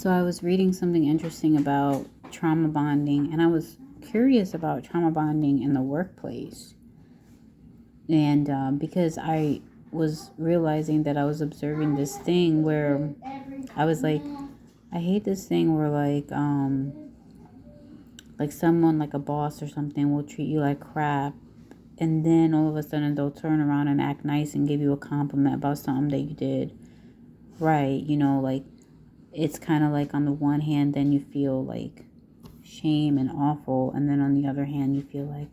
So I was reading something interesting about trauma bonding, and I was curious about trauma bonding in the workplace. And because I was realizing that I was observing this thing where I was like, I hate this thing where like someone like a boss or something will treat you like crap, and then all of a sudden they'll turn around and act nice and give you a compliment about something that you did right. Like it's kind of like on the one hand, then you feel like shame and awful, and then on the other hand, you feel like,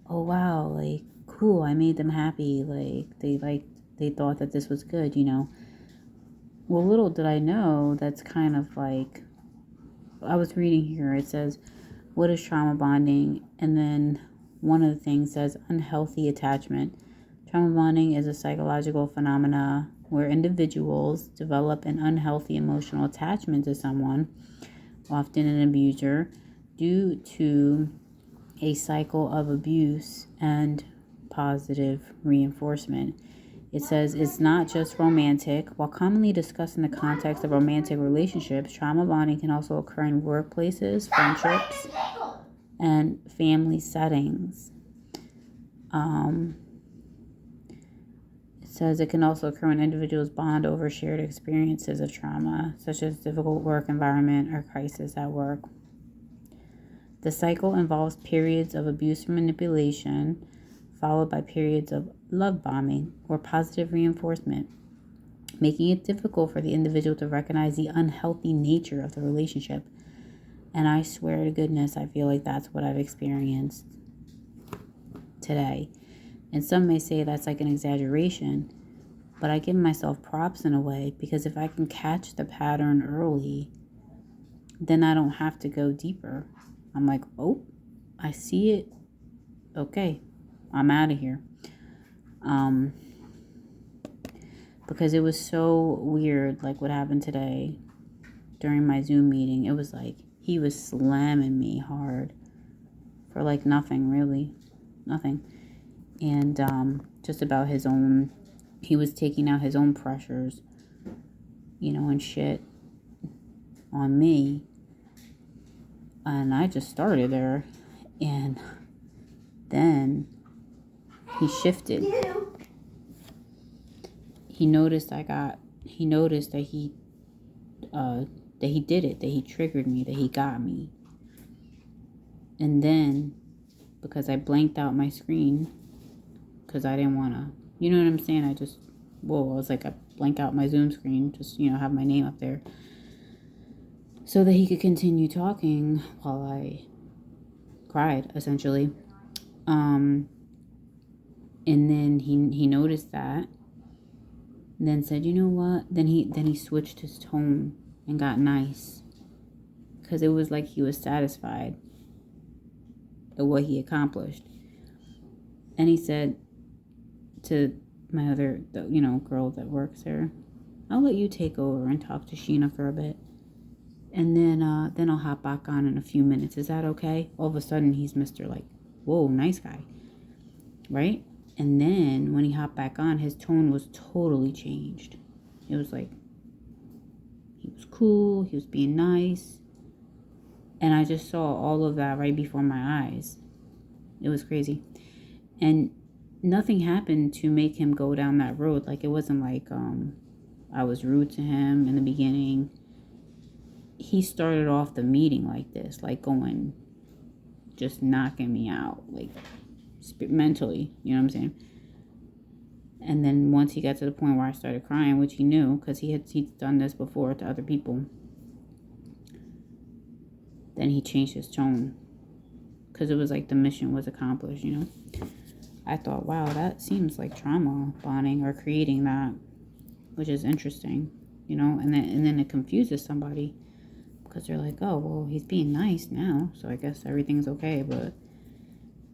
oh wow, like cool, I made them happy, like they thought that this was good. Well, little did I know that's kind of like, I was reading here, it says, what is trauma bonding? And then one of the things says unhealthy attachment. Trauma bonding is a psychological phenomena where individuals develop an unhealthy emotional attachment to someone, often an abuser, due to a cycle of abuse and positive reinforcement. It says it's not just romantic. While commonly discussed in the context of romantic relationships, trauma bonding can also occur in workplaces, friendships, and family settings. It says it can also occur when individuals bond over shared experiences of trauma, such as difficult work environment or crisis at work. The cycle involves periods of abuse or manipulation, followed by periods of love bombing or positive reinforcement, making it difficult for the individual to recognize the unhealthy nature of the relationship. And I swear to goodness, I feel like that's what I've experienced today. And some may say that's like an exaggeration, but I give myself props in a way, because if I can catch the pattern early, then I don't have to go deeper. I'm like, oh, I see it. Okay, I'm out of here. Because it was so weird, like what happened today during my Zoom meeting. It was like he was slamming me hard for like nothing, really. Nothing. And just about his own, he was taking out his own pressures, and shit on me. And I just started there. And then he shifted. He noticed he noticed that he did it, that he triggered me, that he got me. And then, because I blanked out my screen, because I didn't want to, you know what I'm saying? I was like, I blank out my Zoom screen, just, have my name up there, so that he could continue talking while I cried, essentially. And then he noticed that, and then said, you know what? Then he switched his tone and got nice, because it was like he was satisfied at what he accomplished. And he said to my other, girl that works there, I'll let you take over and talk to Sheena for a bit, and then I'll hop back on in a few minutes. Is that okay? All of a sudden, he's Mr. like, whoa, nice guy, right? And then when he hopped back on, his tone was totally changed. It was like, he was cool, he was being nice, and I just saw all of that right before my eyes. It was crazy. And nothing happened to make him go down that road. Like, it wasn't like I was rude to him in the beginning. He started off the meeting like this, like going, just knocking me out, like mentally, you know what I'm saying? And then once he got to the point where I started crying, which he knew, because he'd done this before to other people, then he changed his tone, because it was like the mission was accomplished, I thought, wow, that seems like trauma bonding or creating that, which is interesting, and then it confuses somebody, because they're like, oh, well, he's being nice now, so I guess everything's okay. But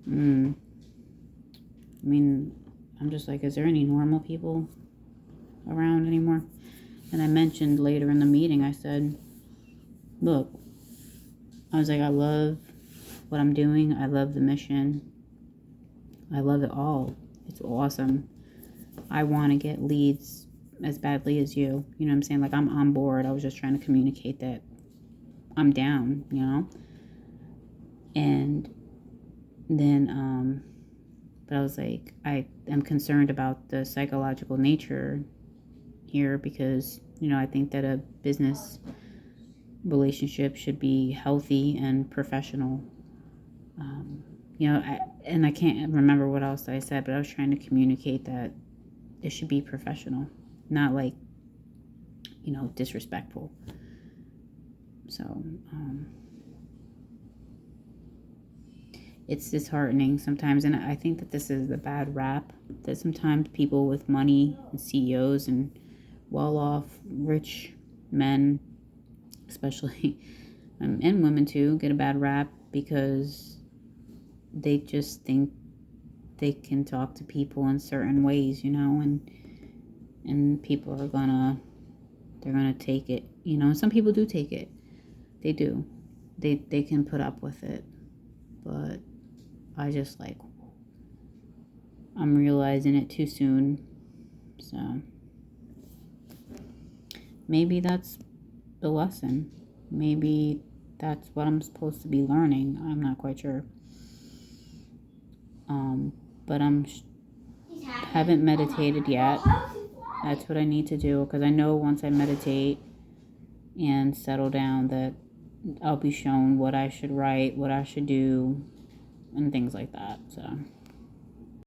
I mean, I'm just like, is there any normal people around anymore? And I mentioned later in the meeting, I said, look, I was like, I love what I'm doing. I love the mission. I love it all. It's awesome. I want to get leads as badly as you. You know what I'm saying? Like, I'm on board. I was just trying to communicate that I'm down, you know? And then, but I was like, I am concerned about the psychological nature here because, you know, I think that a business relationship should be healthy and professional. You know, I can't remember what else I said, but I was trying to communicate that it should be professional, not like, you know, disrespectful. So, it's disheartening sometimes, and I think that this is the bad rap that sometimes people with money and CEOs and well-off, rich men, especially, and women too, get a bad rap because they just think they can talk to people in certain ways, you know, and people are they're gonna take it, you know. And some people do take it. They do. They can put up with it. But I just like, I'm realizing it too soon. So maybe that's the lesson. Maybe that's what I'm supposed to be learning. I'm not quite sure. But haven't meditated yet. That's what I need to do, because I know once I meditate and settle down that I'll be shown what I should write, what I should do, and things like that. So